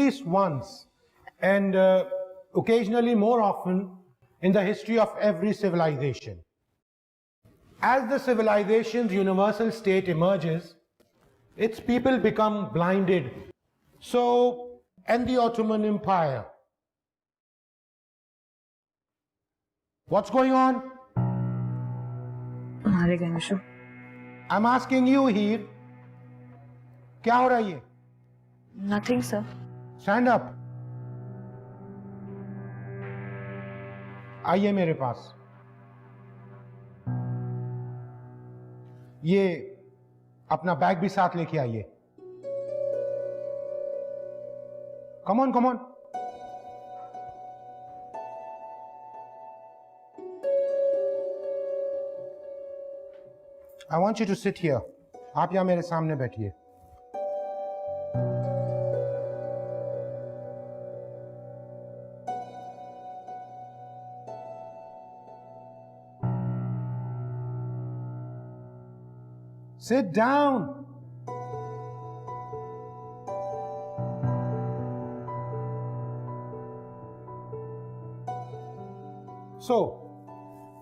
least once, and occasionally more often, in the history of every civilization. As the civilization's universal state emerges, its people become blinded. So, and the Ottoman Empire. What's going on? मारे गए Mishu. I'm asking you here. क्या हो रहा है ये? Nothing, sir. Stand up. आइए मेरे पास। ये अपना बैग भी साथ लेके आइए। Come on, come on. I want you to sit here. आप यहां मेरे सामने बैठिए। Sit down. So,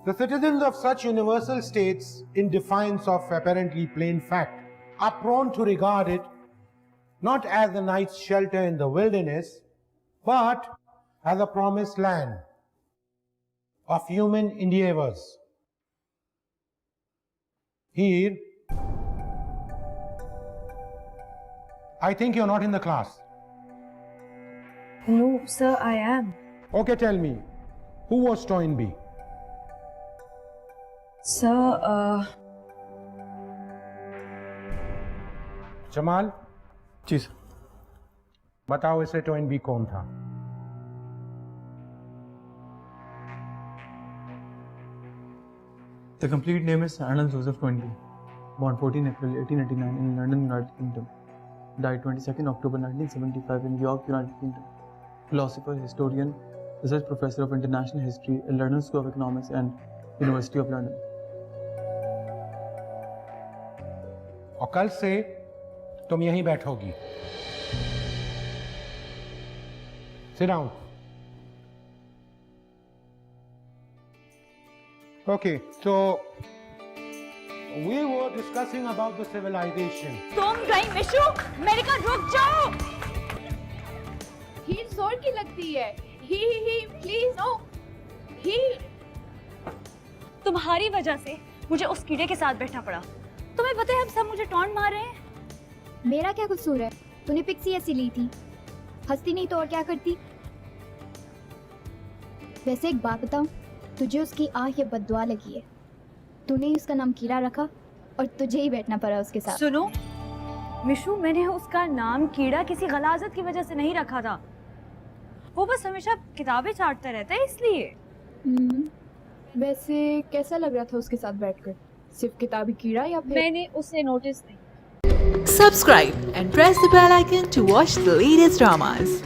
the citizens of such universal states, in defiance of apparently plain fact, are prone to regard it not as a night's shelter in the wilderness, but as a promised land of human endeavors. Here, I think you're not in the class. No, sir, I am. Okay, tell me, who was Toynbee? Sir, Jamal, ji sir. बताओ इसे टोइनबी कौन था? The complete name is Arnold Joseph Toynbee. Born 14 April 1889 in London, United Kingdom. Died 22nd October 1975 in York, United Kingdom. Philosopher, historian, research professor of international history at London School of Economics and University of London. और कल से तुम यहीं बैठोगी। Sit down. Okay, so we were discussing about the civilization. तुम गई मिशु, मेरे का रुक जाओ। ही जोर की लगती है। ही प्लीज नो। ही तुम्हारी वजह से मुझे उस कीड़े के साथ बैठना पड़ा। तुम्हें पता है हम सब मुझे टॉन्ट मार रहे हैं। मेरा क्या कसूर है? तूने पिक्सी ऐसी ली थी, हंसती नहीं तो और क्या करती? वैसे एक बात बताऊं, तुझे उसकी आह या बद्दुआ लगी है। तूने ही उसका नाम कीड़ा रखा और तुझे ही बैठना पड़ा उसके साथ। सुनो मिशु, मैंने उसका नाम कीड़ा किसी गलाजत की वजह से नहीं रखा था। वो बस हमेशा किताबें चाटता रहता है इसलिए। वैसे कैसा लग रहा था उसके साथ बैठकर? सिर्फ किताबी कीड़ा या फिर? मैंने उसे नोटिस नहीं। Subscribe and press the bell icon to watch the latest dramas.